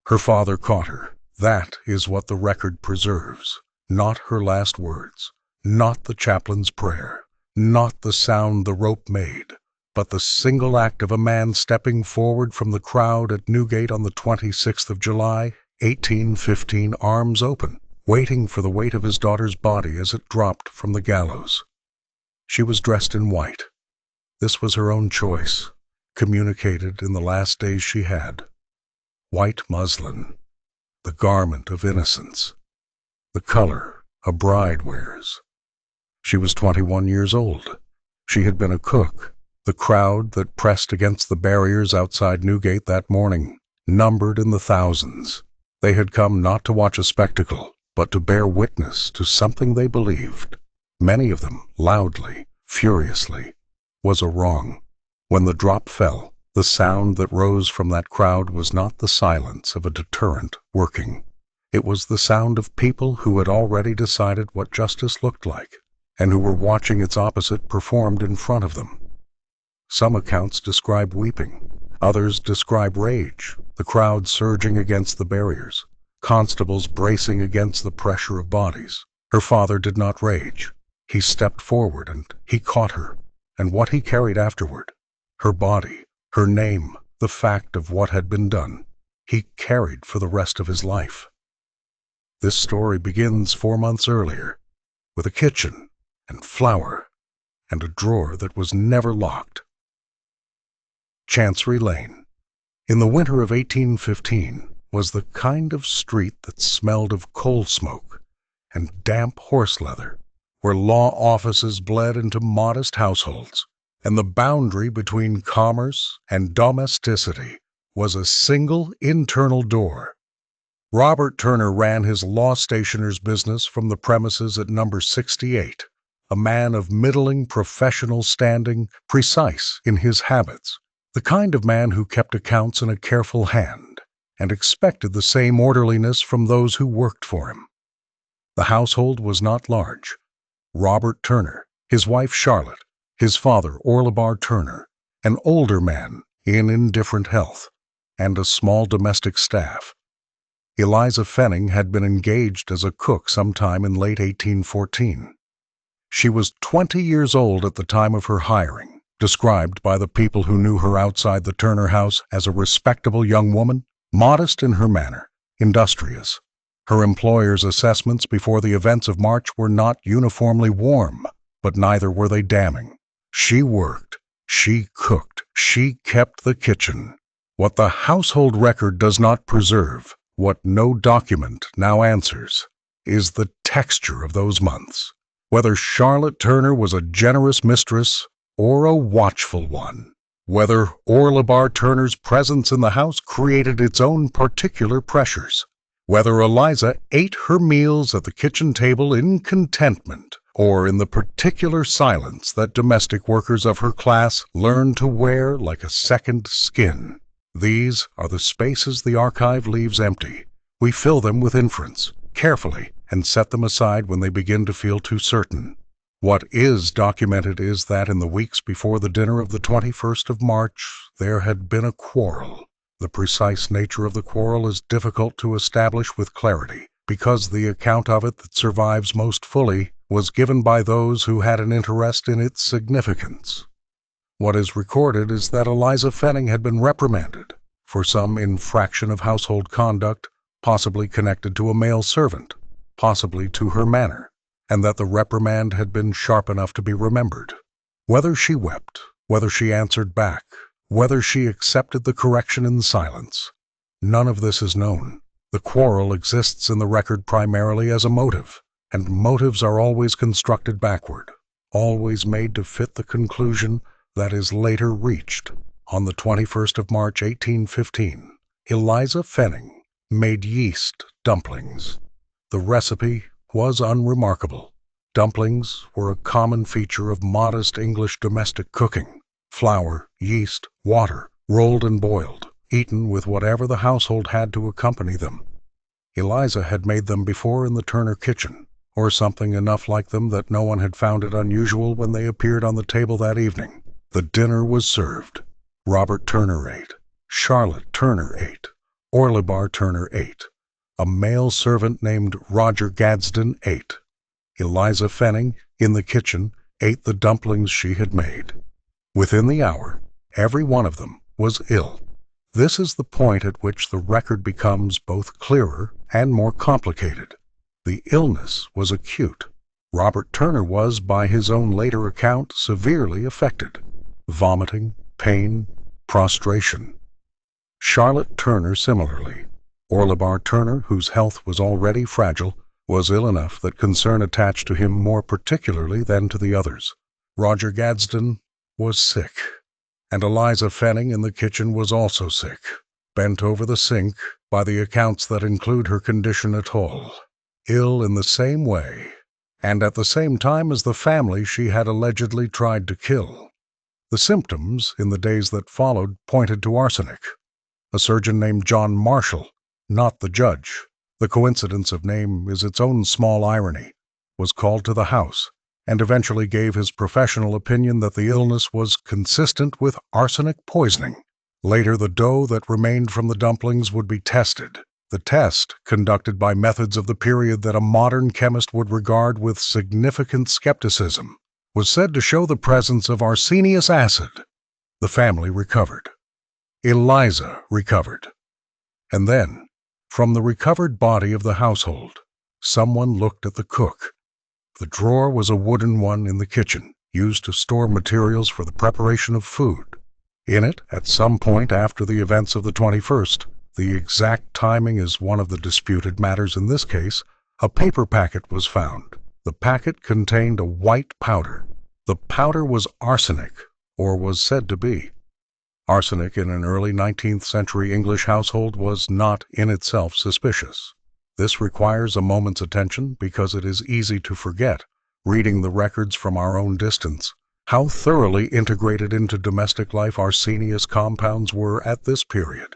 Her father caught her. That is what the record preserves. Not her last words, not the chaplain's prayer, not the sound the rope made, but the single act of a man stepping forward from the crowd at Newgate on the 26th of July, 1815, arms open, waiting for the weight of his daughter's body as it dropped from the gallows. She was dressed in white. This was her own choice, communicated in the last days she had. White muslin, the garment of innocence, the color a bride wears. She was 21 years old. She had been a cook. The crowd that pressed against the barriers outside Newgate that morning numbered in the thousands. They had come not to watch a spectacle, but to bear witness to something they believed, many of them loudly, furiously, was a wrong. When the drop fell, the sound that rose from that crowd was not the silence of a deterrent working. It was the sound of people who had already decided what justice looked like, and who were watching its opposite performed in front of them. Some accounts describe weeping, others describe rage, the crowd surging against the barriers, constables bracing against the pressure of bodies. Her father did not rage. He stepped forward and he caught her, and what he carried afterward, her body, her name, the fact of what had been done, he carried for the rest of his life. This story begins 4 months earlier, with a kitchen and flour and a drawer that was never locked. Chancery Lane, in the winter of 1815, was the kind of street that smelled of coal smoke and damp horse leather, where law offices bled into modest households, and the boundary between commerce and domesticity was a single internal door. Robert Turner ran his law stationer's business from the premises at number 68, a man of middling professional standing, precise in his habits, the kind of man who kept accounts in a careful hand and expected the same orderliness from those who worked for him. The household was not large. Robert Turner, his wife Charlotte, his father Orlebar Turner, an older man in indifferent health, and a small domestic staff. Eliza Fenning had been engaged as a cook sometime in late 1814. She was 20 years old at the time of her hiring, described by the people who knew her outside the Turner house as a respectable young woman, modest in her manner, industrious. Her employer's assessments before the events of March were not uniformly warm, but neither were they damning. She worked, she cooked, she kept the kitchen. What the household record does not preserve, what no document now answers, is the texture of those months. Whether Charlotte Turner was a generous mistress or a watchful one, whether Orlebar Turner's presence in the house created its own particular pressures, whether Eliza ate her meals at the kitchen table in contentment or in the particular silence that domestic workers of her class learn to wear like a second skin. These are the spaces the archive leaves empty. We fill them with inference, carefully, and set them aside when they begin to feel too certain. What is documented is that in the weeks before the dinner of the 21st of March, there had been a quarrel. The precise nature of the quarrel is difficult to establish with clarity, because the account of it that survives most fully was given by those who had an interest in its significance. What is recorded is that Eliza Fenning had been reprimanded for some infraction of household conduct, possibly connected to a male servant, possibly to her manner, and that the reprimand had been sharp enough to be remembered. Whether she wept, whether she answered back, whether she accepted the correction in silence, none of this is known. The quarrel exists in the record primarily as a motive, and motives are always constructed backward, always made to fit the conclusion that is later reached. On the 21st of March, 1815, Eliza Fenning made yeast dumplings. The recipe was unremarkable. Dumplings were a common feature of modest English domestic cooking. Flour, yeast, water, rolled and boiled, eaten with whatever the household had to accompany them. Eliza had made them before in the Turner kitchen, or something enough like them that no one had found it unusual when they appeared on the table that evening. The dinner was served. Robert Turner ate. Charlotte Turner ate. Orlibar Turner ate. A male servant named Roger Gadsden ate. Eliza Fenning, in the kitchen, ate the dumplings she had made. Within the hour, every one of them was ill. This is the point at which the record becomes both clearer and more complicated. The illness was acute. Robert Turner was, by his own later account, severely affected. Vomiting, pain, prostration. Charlotte Turner similarly. Orlibar Turner, whose health was already fragile, was ill enough that concern attached to him more particularly than to the others. Roger Gadsden was sick, and Eliza Fenning in the kitchen was also sick, bent over the sink, by the accounts that include her condition at all, ill in the same way, and at the same time as the family she had allegedly tried to kill. The symptoms, in the days that followed, pointed to arsenic. A surgeon named John Marshall, not the judge, the coincidence of name is its own small irony, was called to the house, and eventually gave his professional opinion that the illness was consistent with arsenic poisoning. Later, the dough that remained from the dumplings would be tested. The test, conducted by methods of the period that a modern chemist would regard with significant skepticism, was said to show the presence of arsenious acid. The family recovered. Eliza recovered. And then, from the recovered body of the household, someone looked at the cook. The drawer was a wooden one in the kitchen, used to store materials for the preparation of food. In it, at some point after the events of the 21st, the exact timing is one of the disputed matters in this case, a paper packet was found. The packet contained a white powder. The powder was arsenic, or was said to be. Arsenic in an early 19th century English household was not in itself suspicious. This requires a moment's attention because it is easy to forget, reading the records from our own distance, how thoroughly integrated into domestic life arsenious compounds were at this period.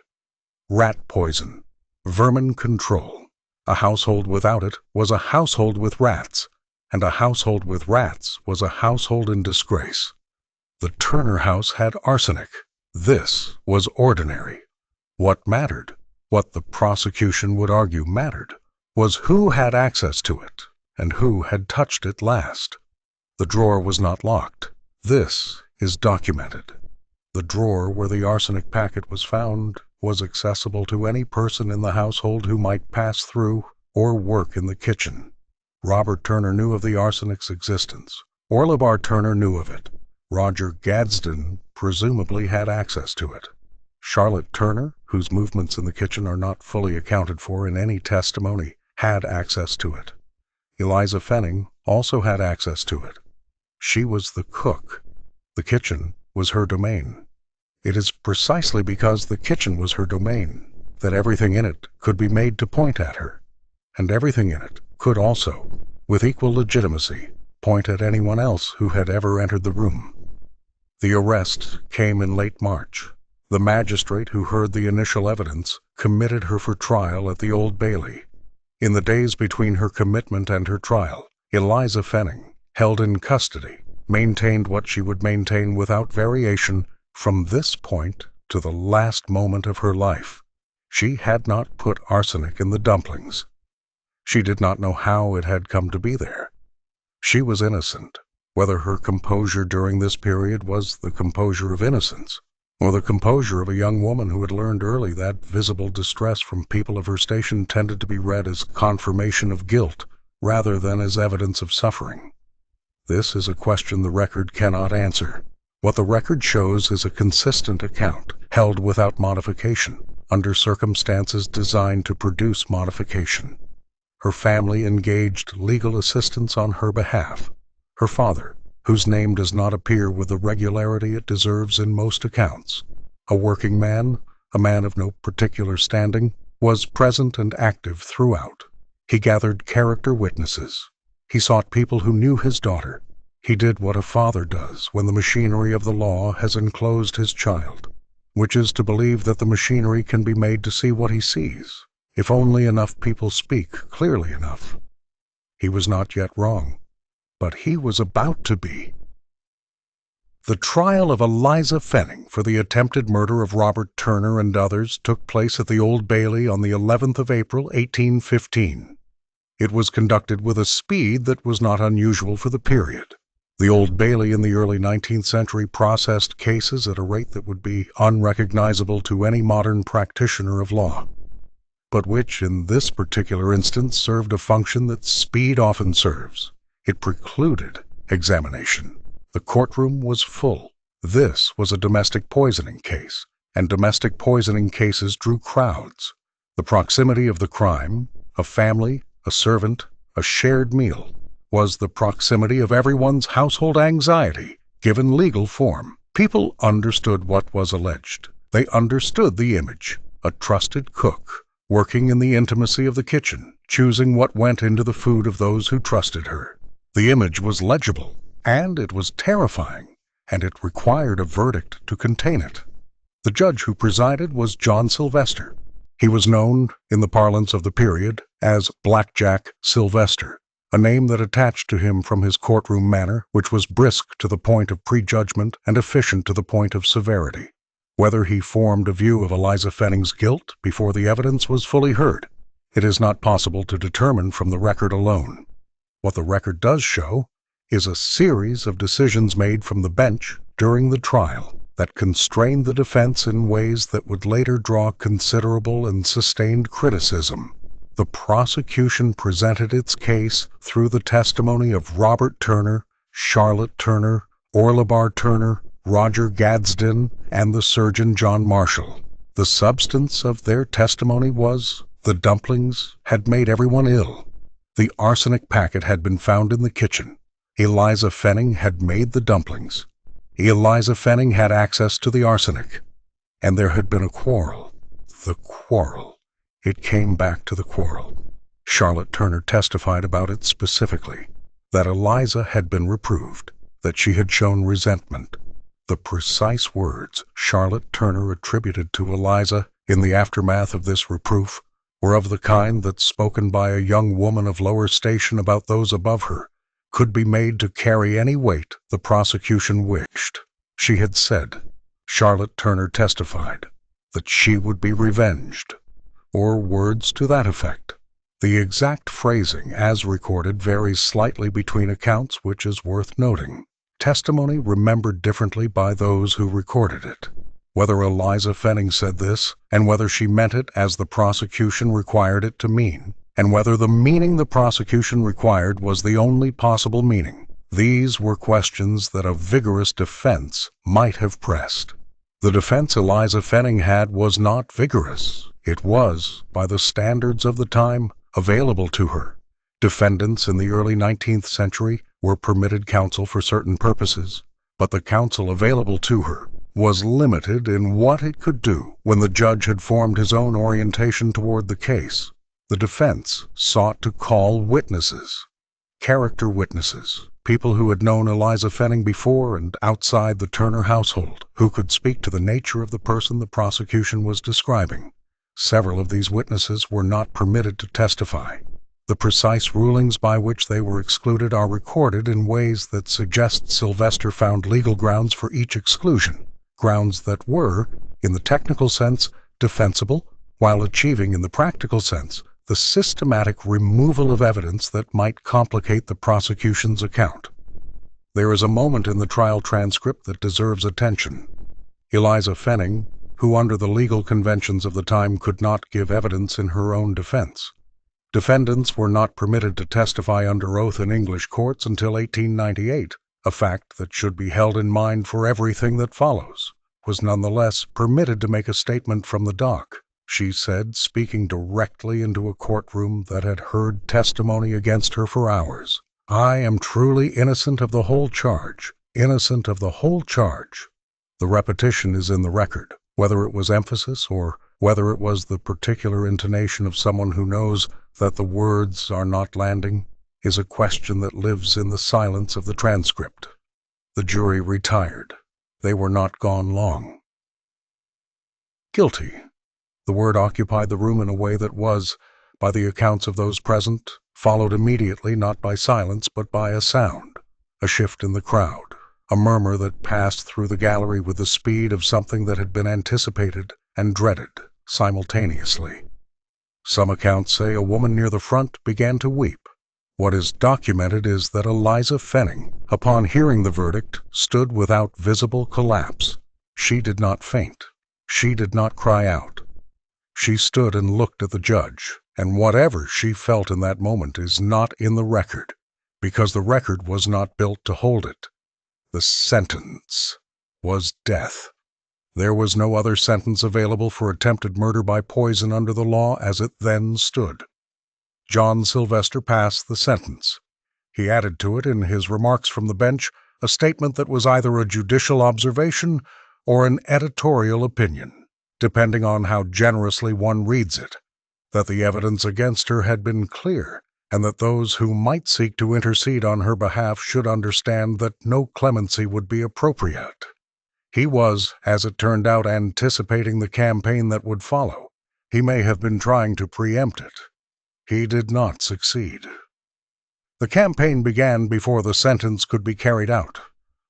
Rat poison, vermin control. A household without it was a household with rats, and a household with rats was a household in disgrace. The Turner house had arsenic. This was ordinary. What mattered, what the prosecution would argue mattered, was who had access to it and who had touched it last. The drawer was not locked. This is documented. The drawer where the arsenic packet was found was accessible to any person in the household who might pass through or work in the kitchen. Robert Turner knew of the arsenic's existence. Orlibar Turner knew of it. Roger Gadsden presumably had access to it. Charlotte Turner, whose movements in the kitchen are not fully accounted for in any testimony, had access to it. Eliza Fenning also had access to it. She was the cook. The kitchen was her domain. It is precisely because the kitchen was her domain that everything in it could be made to point at her, and everything in it could also, with equal legitimacy, point at anyone else who had ever entered the room. The arrest came in late March. The magistrate who heard the initial evidence committed her for trial at the Old Bailey. In the days between her commitment and her trial, Eliza Fenning, held in custody, maintained what she would maintain without variation from this point to the last moment of her life. She had not put arsenic in the dumplings. She did not know how it had come to be there. She was innocent. Whether her composure during this period was the composure of innocence, or the composure of a young woman who had learned early that visible distress from people of her station tended to be read as confirmation of guilt rather than as evidence of suffering. This is a question the record cannot answer. What the record shows is a consistent account, held without modification, under circumstances designed to produce modification. Her family engaged legal assistance on her behalf. Her father, whose name does not appear with the regularity it deserves in most accounts, a working man, a man of no particular standing, was present and active throughout. He gathered character witnesses. He sought people who knew his daughter. He did what a father does when the machinery of the law has enclosed his child, which is to believe that the machinery can be made to see what he sees, if only enough people speak clearly enough. He was not yet wrong, but he was about to be. The trial of Eliza Fenning for the attempted murder of Robert Turner and others took place at the Old Bailey on the 11th of April, 1815. It was conducted with a speed that was not unusual for the period. The Old Bailey in the early 19th century processed cases at a rate that would be unrecognizable to any modern practitioner of law, but which, in this particular instance, served a function that speed often serves. It precluded examination. The courtroom was full. This was a domestic poisoning case, and domestic poisoning cases drew crowds. The proximity of the crime, a family, a servant, a shared meal, was the proximity of everyone's household anxiety, given legal form. People understood what was alleged. They understood the image, a trusted cook, working in the intimacy of the kitchen, choosing what went into the food of those who trusted her. The image was legible, and it was terrifying, and it required a verdict to contain it. The judge who presided was John Sylvester. He was known, in the parlance of the period, as Blackjack Sylvester, a name that attached to him from his courtroom manner, which was brisk to the point of prejudgment and efficient to the point of severity. Whether he formed a view of Eliza Fenning's guilt before the evidence was fully heard, it is not possible to determine from the record alone. What the record does show is a series of decisions made from the bench during the trial that constrained the defense in ways that would later draw considerable and sustained criticism. The prosecution presented its case through the testimony of Robert Turner, Charlotte Turner, Orlebar Turner, Roger Gadsden, and the surgeon John Marshall. The substance of their testimony was, the dumplings had made everyone ill. The arsenic packet had been found in the kitchen. Eliza Fenning had made the dumplings. Eliza Fenning had access to the arsenic. And there had been a quarrel. The quarrel. It came back to the quarrel. Charlotte Turner testified about it specifically, that Eliza had been reproved, that she had shown resentment. The precise words Charlotte Turner attributed to Eliza in the aftermath of this reproof were of the kind that, spoken by a young woman of lower station about those above her, could be made to carry any weight the prosecution wished. She had said, Charlotte Turner testified, that she would be revenged, or words to that effect. The exact phrasing, as recorded, varies slightly between accounts, which is worth noting. Testimony remembered differently by those who recorded it. Whether Eliza Fenning said this, and whether she meant it as the prosecution required it to mean, and whether the meaning the prosecution required was the only possible meaning, these were questions that a vigorous defense might have pressed. The defense Eliza Fenning had was not vigorous. It was, by the standards of the time, available to her. Defendants in the early 19th century were permitted counsel for certain purposes, but the counsel available to her was limited in what it could do when the judge had formed his own orientation toward the case. The defense sought to call witnesses, character witnesses, people who had known Eliza Fenning before and outside the Turner household, who could speak to the nature of the person the prosecution was describing. Several of these witnesses were not permitted to testify. The precise rulings by which they were excluded are recorded in ways that suggest Sylvester found legal grounds for each exclusion, grounds that were, in the technical sense, defensible, while achieving, in the practical sense, the systematic removal of evidence that might complicate the prosecution's account. There is a moment in the trial transcript that deserves attention. Eliza Fenning, who under the legal conventions of the time could not give evidence in her own defense. Defendants were not permitted to testify under oath in English courts until 1898, a fact that should be held in mind for everything that follows, was nonetheless permitted to make a statement from the dock. She said, speaking directly into a courtroom that had heard testimony against her for hours, "I am truly innocent of the whole charge, innocent of the whole charge." The repetition is in the record. Whether it was emphasis or whether it was the particular intonation of someone who knows that the words are not landing, is a question that lives in the silence of the transcript. The jury retired. They were not gone long. Guilty. The word occupied the room in a way that was, by the accounts of those present, followed immediately not by silence but by a sound, a shift in the crowd, a murmur that passed through the gallery with the speed of something that had been anticipated and dreaded simultaneously. Some accounts say a woman near the front began to weep. What is documented is that Eliza Fenning, upon hearing the verdict, stood without visible collapse. She did not faint. She did not cry out. She stood and looked at the judge, and whatever she felt in that moment is not in the record, because the record was not built to hold it. The sentence was death. There was no other sentence available for attempted murder by poison under the law as it then stood. John Sylvester passed the sentence. He added to it in his remarks from the bench a statement that was either a judicial observation or an editorial opinion, depending on how generously one reads it, that the evidence against her had been clear, and that those who might seek to intercede on her behalf should understand that no clemency would be appropriate. He was, as it turned out, anticipating the campaign that would follow. He may have been trying to preempt it. He did not succeed. The campaign began before the sentence could be carried out,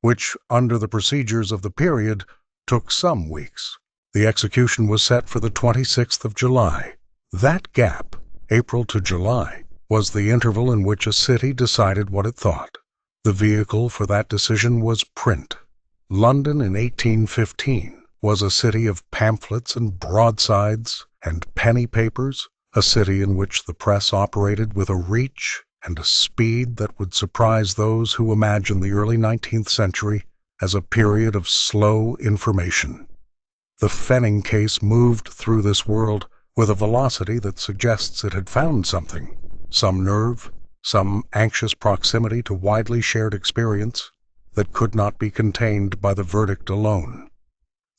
which, under the procedures of the period, took some weeks. The execution was set for the 26th of July. That gap, April to July, was the interval in which a city decided what it thought. The vehicle for that decision was print. London in 1815 was a city of pamphlets and broadsides and penny papers, a city in which the press operated with a reach and a speed that would surprise those who imagine the early 19th century as a period of slow information. The Fenning case moved through this world with a velocity that suggests it had found something, some nerve, some anxious proximity to widely shared experience that could not be contained by the verdict alone.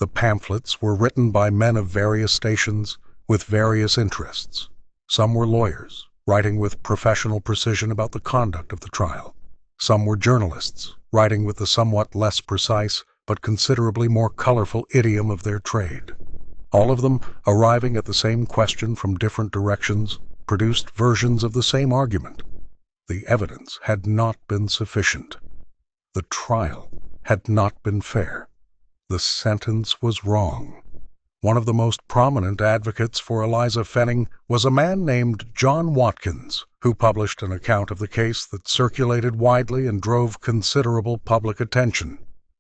The pamphlets were written by men of various stations with various interests. Some were lawyers, writing with professional precision about the conduct of the trial. Some were journalists, writing with the somewhat less precise but considerably more colorful idiom of their trade. All of them, arriving at the same question from different directions, produced versions of the same argument. The evidence had not been sufficient. The trial had not been fair. The sentence was wrong. One of the most prominent advocates for Eliza Fenning was a man named John Watkins, who published an account of the case that circulated widely and drove considerable public attention.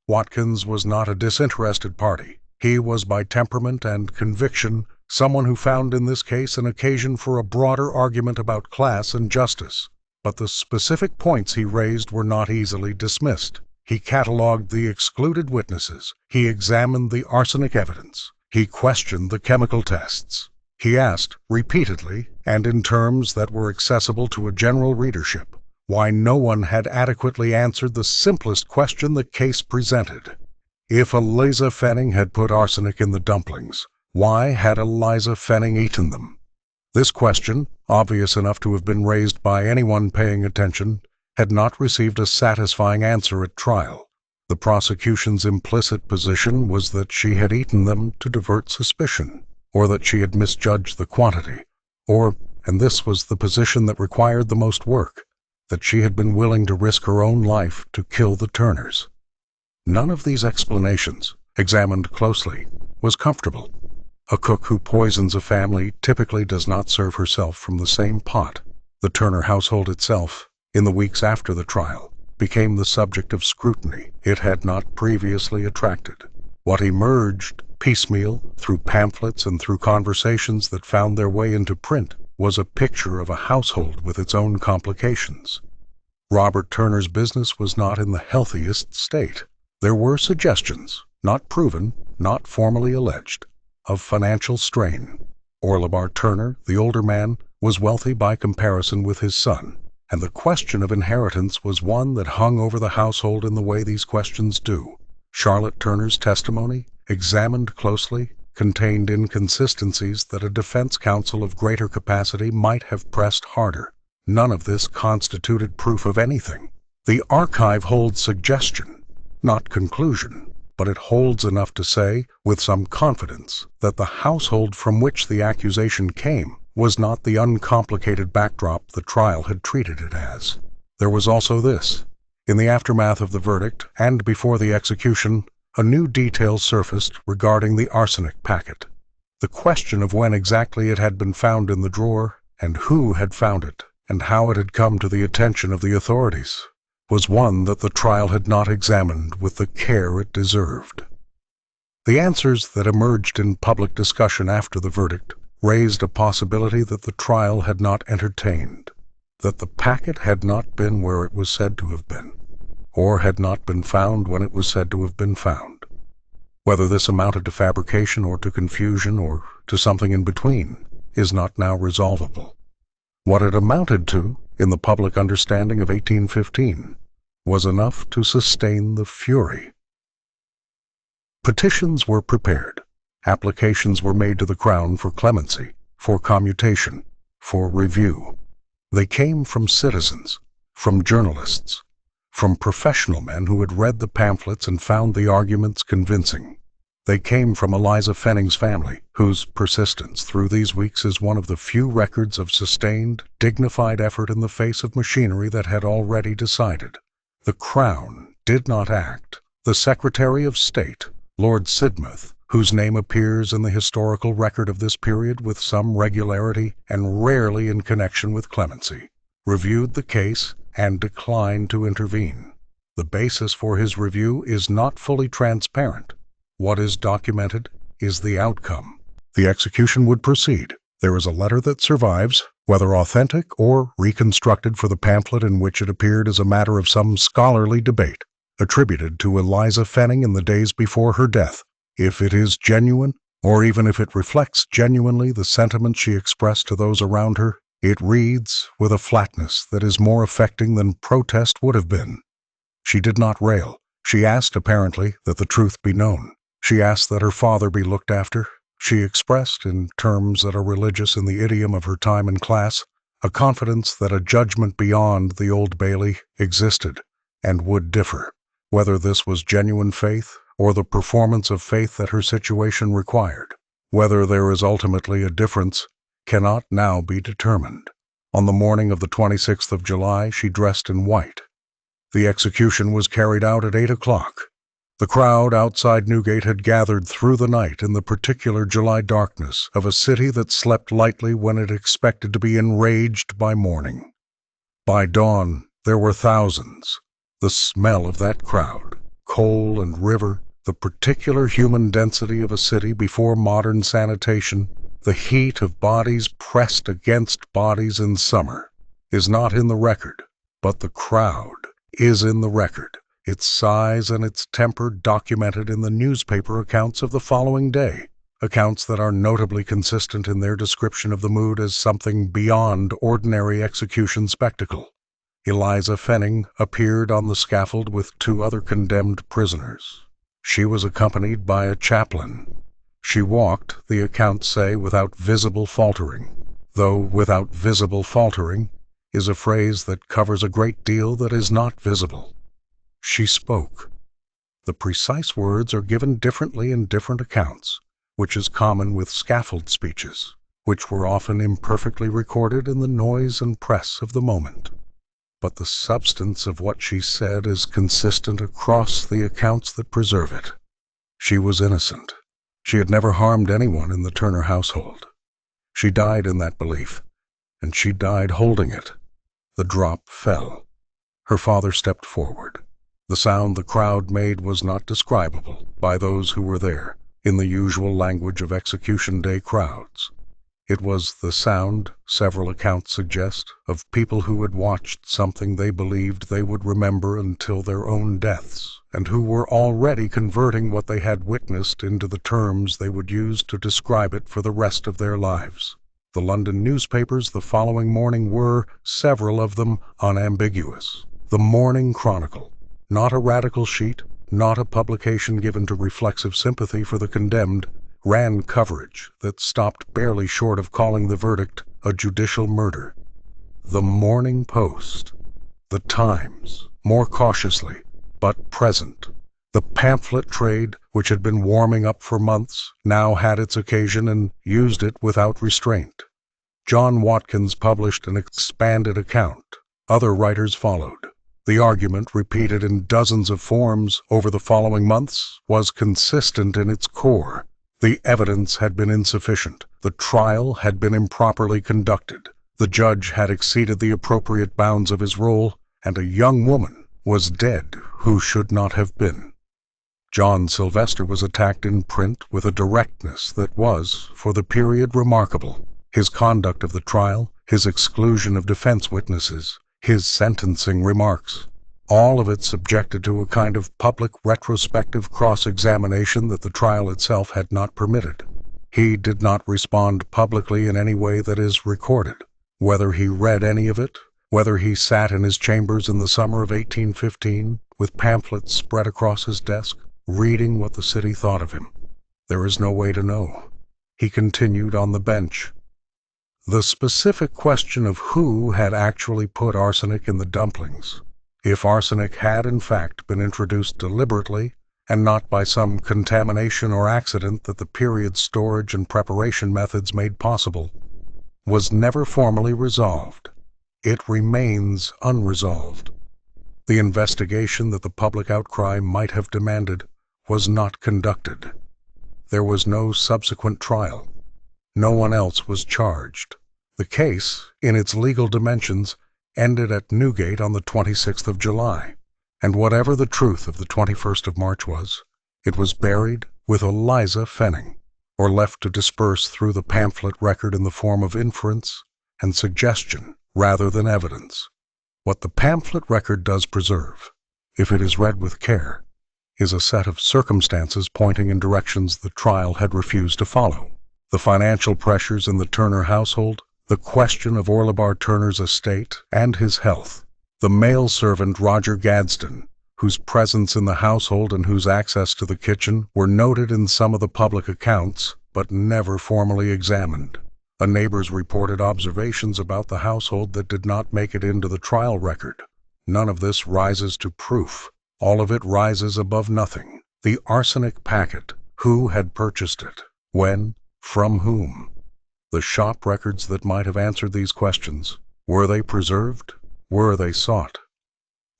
Watkins was not a disinterested party. He was by temperament and conviction someone who found in this case an occasion for a broader argument about class and justice. But the specific points he raised were not easily dismissed. He catalogued the excluded witnesses. He examined the arsenic evidence. He questioned the chemical tests. He asked, repeatedly, and in terms that were accessible to a general readership, why no one had adequately answered the simplest question the case presented. If Eliza Fenning had put arsenic in the dumplings, why had Eliza Fenning eaten them? This question, obvious enough to have been raised by anyone paying attention, had not received a satisfying answer at trial. The prosecution's implicit position was that she had eaten them to divert suspicion, or that she had misjudged the quantity, or, and this was the position that required the most work, that she had been willing to risk her own life to kill the Turners. None of these explanations, examined closely, was comfortable. A cook who poisons a family typically does not serve herself from the same pot. The Turner household itself, in the weeks after the trial, became the subject of scrutiny it had not previously attracted. What emerged, piecemeal, through pamphlets and through conversations that found their way into print, was a picture of a household with its own complications. Robert Turner's business was not in the healthiest state. There were suggestions, not proven, not formally alleged, of financial strain. Orlebar Turner, the older man, was wealthy by comparison with his son, and the question of inheritance was one that hung over the household in the way these questions do. Charlotte Turner's testimony, examined closely, contained inconsistencies that a defense counsel of greater capacity might have pressed harder. None of this constituted proof of anything. The archive holds suggestion, not conclusion, but it holds enough to say, with some confidence, that the household from which the accusation came was not the uncomplicated backdrop the trial had treated it as. There was also this. In the aftermath of the verdict, and before the execution, a new detail surfaced regarding the arsenic packet. The question of when exactly it had been found in the drawer, and who had found it, and how it had come to the attention of the authorities, was one that the trial had not examined with the care it deserved. The answers that emerged in public discussion after the verdict raised a possibility that the trial had not entertained, that the packet had not been where it was said to have been, or had not been found when it was said to have been found. Whether this amounted to fabrication or to confusion or to something in between is not now resolvable. What it amounted to, in the public understanding of 1815, was enough to sustain the fury. Petitions were prepared. Applications were made to the Crown for clemency, for commutation, for review. They came from citizens, from journalists, from professional men who had read the pamphlets and found the arguments convincing. They came from Eliza Fenning's family, whose persistence through these weeks is one of the few records of sustained, dignified effort in the face of machinery that had already decided. The Crown did not act. The Secretary of State, Lord Sidmouth, whose name appears in the historical record of this period with some regularity and rarely in connection with clemency, reviewed the case and declined to intervene. The basis for his review is not fully transparent. What is documented is the outcome. The execution would proceed. There is a letter that survives, whether authentic or reconstructed for the pamphlet in which it appeared as a matter of some scholarly debate, attributed to Eliza Fenning in the days before her death. If it is genuine, or even if it reflects genuinely the sentiments she expressed to those around her, it reads with a flatness that is more affecting than protest would have been. She did not rail. She asked, apparently, that the truth be known. She asked that her father be looked after. She expressed, in terms that are religious in the idiom of her time and class, a confidence that a judgment beyond the Old Bailey existed and would differ. Whether this was genuine faith or the performance of faith that her situation required, whether there is ultimately a difference, cannot now be determined. On the morning of the 26th of July, she dressed in white. The execution was carried out at 8 o'clock. The crowd outside Newgate had gathered through the night in the particular July darkness of a city that slept lightly when it expected to be enraged by morning. By dawn, there were thousands. The smell of that crowd, coal and river, the particular human density of a city before modern sanitation, the heat of bodies pressed against bodies in summer, is not in the record, but the crowd is in the record, its size and its temper documented in the newspaper accounts of the following day, accounts that are notably consistent in their description of the mood as something beyond ordinary execution spectacle. Eliza Fenning appeared on the scaffold with 2 other condemned prisoners. She was accompanied by a chaplain. She walked, the accounts say, without visible faltering, though without visible faltering is a phrase that covers a great deal that is not visible. She spoke. The precise words are given differently in different accounts, which is common with scaffold speeches, which were often imperfectly recorded in the noise and press of the moment. But the substance of what she said is consistent across the accounts that preserve it. She was innocent. She had never harmed anyone in the Turner household. She died in that belief, and she died holding it. The drop fell. Her father stepped forward. The sound the crowd made was not describable by those who were there in the usual language of execution day crowds. It was the sound, several accounts suggest, of people who had watched something they believed they would remember until their own deaths, and who were already converting what they had witnessed into the terms they would use to describe it for the rest of their lives. The London newspapers the following morning were, several of them, unambiguous. The Morning Chronicle, not a radical sheet, not a publication given to reflexive sympathy for the condemned, ran coverage that stopped barely short of calling the verdict a judicial murder. The Morning Post, the Times, more cautiously, but present. The pamphlet trade, which had been warming up for months, now had its occasion and used it without restraint. John Watkins published an expanded account. Other writers followed. The argument, repeated in dozens of forms over the following months, was consistent in its core. The evidence had been insufficient. The trial had been improperly conducted. The judge had exceeded the appropriate bounds of his role, and a young woman was dead who should not have been. John Sylvester was attacked in print with a directness that was, for the period, remarkable. His conduct of the trial, his exclusion of defense witnesses, his sentencing remarks, all of it subjected to a kind of public retrospective cross-examination that the trial itself had not permitted. He did not respond publicly in any way that is recorded. Whether he read any of it, whether he sat in his chambers in the summer of 1815 with pamphlets spread across his desk, reading what the city thought of him, there is no way to know. He continued on the bench. The specific question of who had actually put arsenic in the dumplings, if arsenic had in fact been introduced deliberately and not by some contamination or accident that the period's storage and preparation methods made possible, was never formally resolved. It remains unresolved. The investigation that the public outcry might have demanded was not conducted. There was no subsequent trial. No one else was charged. The case, in its legal dimensions, ended at Newgate on the 26th of July, and whatever the truth of the 21st of March was, it was buried with Eliza Fenning, or left to disperse through the pamphlet record in the form of inference and suggestion rather than evidence. What the pamphlet record does preserve, if it is read with care, is a set of circumstances pointing in directions the trial had refused to follow. The financial pressures in the Turner household, the question of Orlebar Turner's estate and his health, the male servant Roger Gadsden, whose presence in the household and whose access to the kitchen were noted in some of the public accounts, but never formally examined. A neighbor's reported observations about the household that did not make it into the trial record. None of this rises to proof. All of it rises above nothing. The arsenic packet. Who had purchased it? When? From whom? The shop records that might have answered these questions. Were they preserved? Were they sought?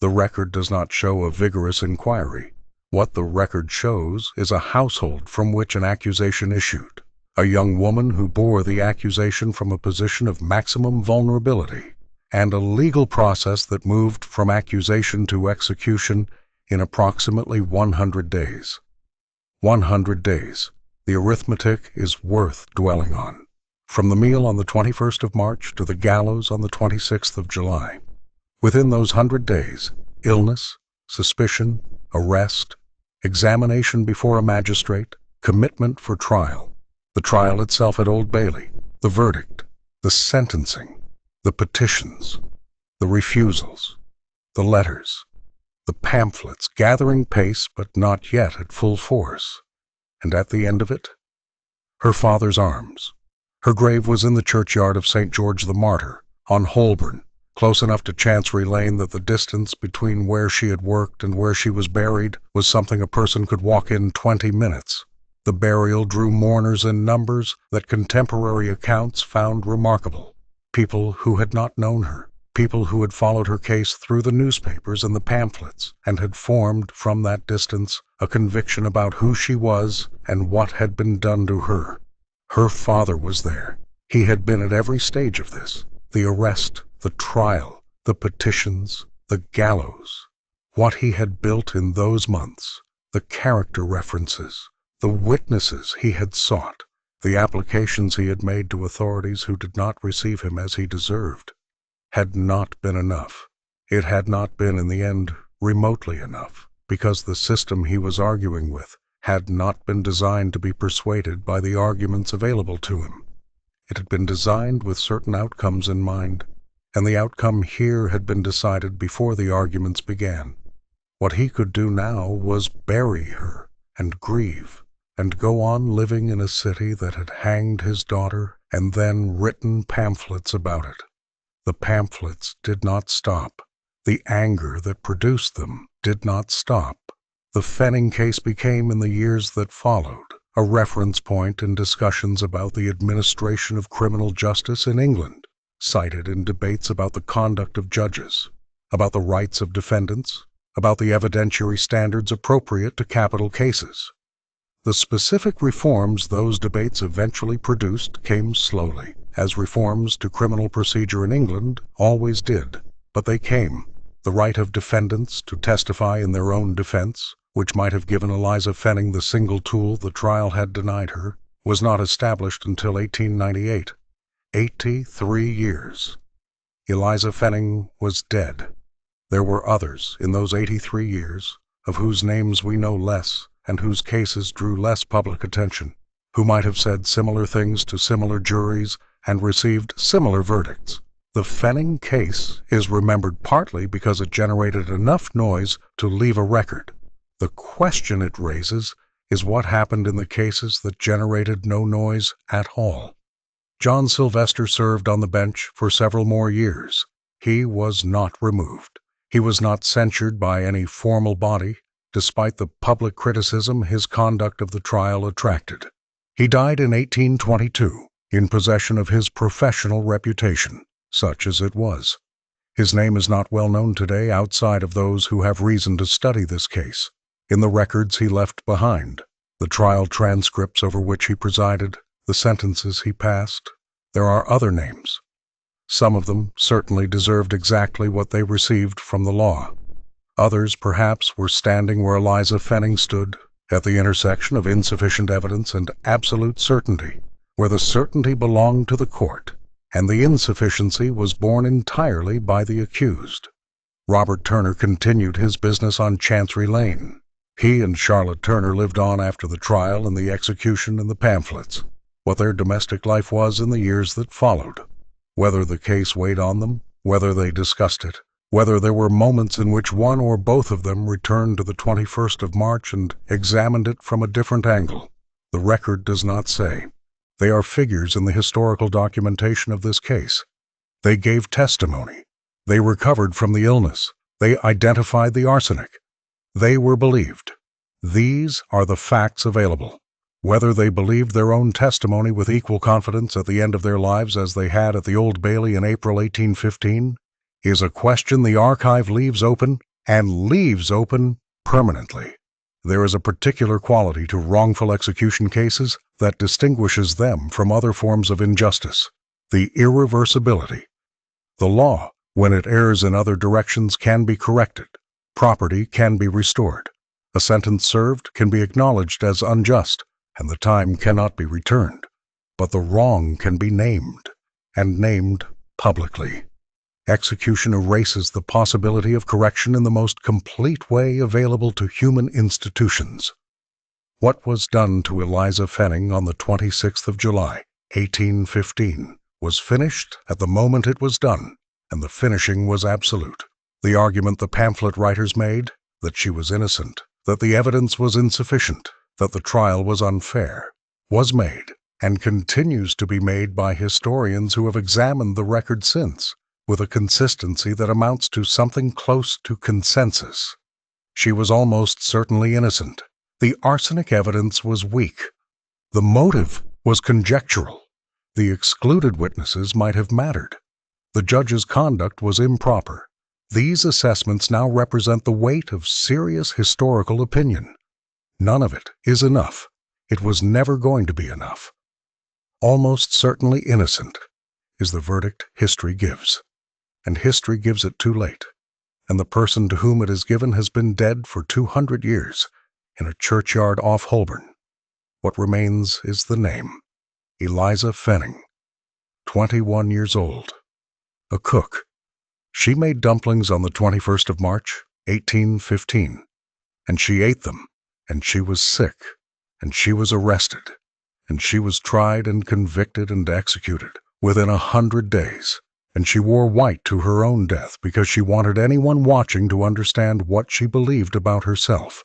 The record does not show a vigorous inquiry. What the record shows is a household from which an accusation issued, a young woman who bore the accusation from a position of maximum vulnerability, and a legal process that moved from accusation to execution in approximately 100 days. 100 days. The arithmetic is worth dwelling on. From the meal on the 21st of March to the gallows on the 26th of July. Within those 100 days, illness, suspicion, arrest, examination before a magistrate, commitment for trial, the trial itself at Old Bailey, the verdict, the sentencing, the petitions, the refusals, the letters, the pamphlets gathering pace but not yet at full force, and at the end of it, her father's arms. Her grave was in the churchyard of St. George the Martyr, on Holborn, close enough to Chancery Lane that the distance between where she had worked and where she was buried was something a person could walk in 20 minutes. The burial drew mourners in numbers that contemporary accounts found remarkable. People who had not known her, people who had followed her case through the newspapers and the pamphlets, and had formed, from that distance, a conviction about who she was and what had been done to her. Her father was there. He had been at every stage of this, the arrest, the trial, the petitions, the gallows. What he had built in those months, the character references, the witnesses he had sought, the applications he had made to authorities who did not receive him as he deserved, had not been enough. It had not been, in the end, remotely enough, because the system he was arguing with had not been designed to be persuaded by the arguments available to him. It had been designed with certain outcomes in mind, and the outcome here had been decided before the arguments began. What he could do now was bury her, and grieve, and go on living in a city that had hanged his daughter and then written pamphlets about it. The pamphlets did not stop. The anger that produced them did not stop. The Fenning case became, in the years that followed, a reference point in discussions about the administration of criminal justice in England, cited in debates about the conduct of judges. about the rights of defendants, about the evidentiary standards appropriate to capital cases. The specific reforms those debates eventually produced came slowly, as reforms to criminal procedure in England always did, but they came. The right of defendants to testify in their own defense, which might have given Eliza Fenning the single tool the trial had denied her, was not established until 1898. 83 years. Eliza Fenning was dead. There were others in those 83 years, of whose names we know less and whose cases drew less public attention, who might have said similar things to similar juries and received similar verdicts. The Fenning case is remembered partly because it generated enough noise to leave a record. The question it raises is what happened in the cases that generated no noise at all. John Sylvester served on the bench for several more years. He was not removed. He was not censured by any formal body, despite the public criticism his conduct of the trial attracted. He died in 1822, in possession of his professional reputation, such as it was. His name is not well known today outside of those who have reason to study this case. In the records he left behind, the trial transcripts over which he presided, the sentences he passed, there are other names. Some of them certainly deserved exactly what they received from the law. Others, perhaps, were standing where Eliza Fenning stood, at the intersection of insufficient evidence and absolute certainty, where the certainty belonged to the court, and the insufficiency was borne entirely by the accused. Robert Turner continued his business on Chancery Lane. He and Charlotte Turner lived on after the trial and the execution and the pamphlets, what their domestic life was in the years that followed. Whether the case weighed on them, whether they discussed it, whether there were moments in which one or both of them returned to the 21st of March and examined it from a different angle, the record does not say. They are figures in the historical documentation of this case. They gave testimony. They recovered from the illness. They identified the arsenic. They were believed. These are the facts available. Whether they believed their own testimony with equal confidence at the end of their lives as they had at the Old Bailey in April 1815 is a question the archive leaves open, and leaves open permanently. There is a particular quality to wrongful execution cases that distinguishes them from other forms of injustice: the irreversibility. The law, when it errs in other directions, can be corrected. Property can be restored. A sentence served can be acknowledged as unjust, and the time cannot be returned. But the wrong can be named, and named publicly. Execution erases the possibility of correction in the most complete way available to human institutions. What was done to Eliza Fenning on the 26th of July, 1815, was finished at the moment it was done, and the finishing was absolute. The argument the pamphlet writers made, that she was innocent, that the evidence was insufficient, that the trial was unfair, was made, and continues to be made by historians who have examined the record since, with a consistency that amounts to something close to consensus. She was almost certainly innocent. The arsenic evidence was weak. The motive was conjectural. The excluded witnesses might have mattered. The judge's conduct was improper. These assessments now represent the weight of serious historical opinion. None of it is enough. It was never going to be enough. Almost certainly innocent is the verdict history gives. And history gives it too late, and the person to whom it is given has been dead for 200 years, in a churchyard off Holborn. What remains is the name, Eliza Fenning, 21 years old, a cook. She made dumplings on the 21st of March, 1815, and she ate them, and she was sick, and she was arrested, and she was tried and convicted and executed within 100 days. And she wore white to her own death because she wanted anyone watching to understand what she believed about herself.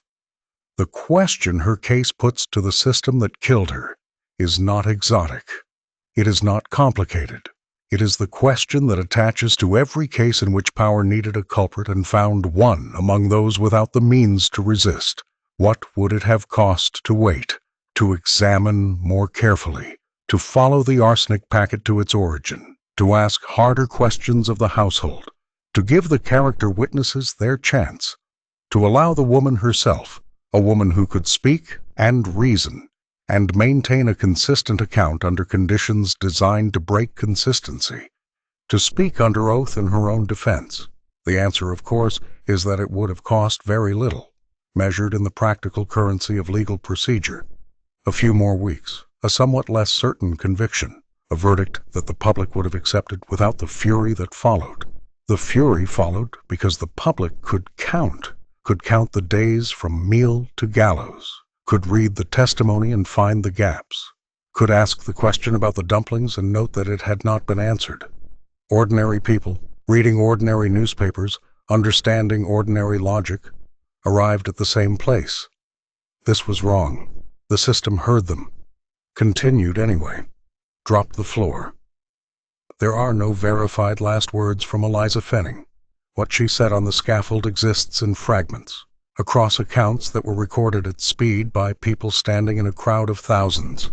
The question her case puts to the system that killed her is not exotic. It is not complicated. It is the question that attaches to every case in which power needed a culprit and found one among those without the means to resist. What would it have cost to wait, to examine more carefully, to follow the arsenic packet to its origin, to ask harder questions of the household, to give the character witnesses their chance, to allow the woman herself, a woman who could speak and reason, and maintain a consistent account under conditions designed to break consistency, to speak under oath in her own defense. The answer, of course, is that it would have cost very little, measured in the practical currency of legal procedure. A few more weeks, a somewhat less certain conviction, a verdict that the public would have accepted without the fury that followed. The fury followed because the public could count the days from meal to gallows, could read the testimony and find the gaps, could ask the question about the dumplings and note that it had not been answered. Ordinary people, reading ordinary newspapers, understanding ordinary logic, arrived at the same place. This was wrong. The system heard them, continued anyway, dropped the floor. There are no verified last words from Eliza Fenning. What she said on the scaffold exists in fragments, across accounts that were recorded at speed by people standing in a crowd of thousands.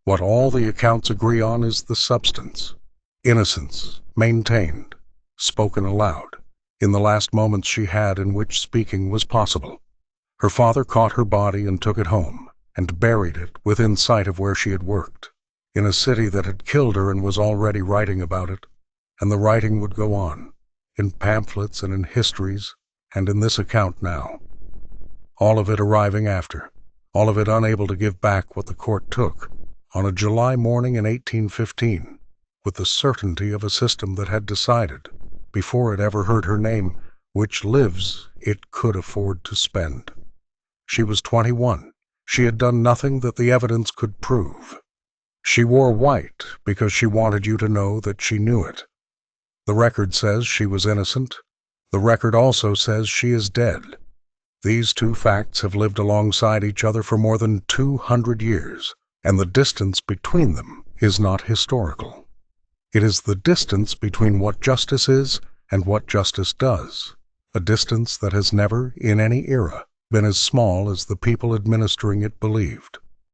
What all the accounts agree on is the substance. Innocence, maintained, spoken aloud, in the last moments she had in which speaking was possible. Her father caught her body and took it home, and buried it within sight of where she had worked, in a city that had killed her and was already writing about it, and the writing would go on, in pamphlets and in histories, and in this account now. All of it arriving after, all of it unable to give back what the court took, on a July morning in 1815, with the certainty of a system that had decided, before it ever heard her name, which lives it could afford to spend. She was 21. She had done nothing that the evidence could prove. She wore white because she wanted you to know that she knew it. The record says she was innocent. The record also says she is dead. These two facts have lived alongside each other for more than 200 years, and the distance between them is not historical. It is the distance between what justice is and what justice does, a distance that has never, in any era, been as small as the people administering it believed.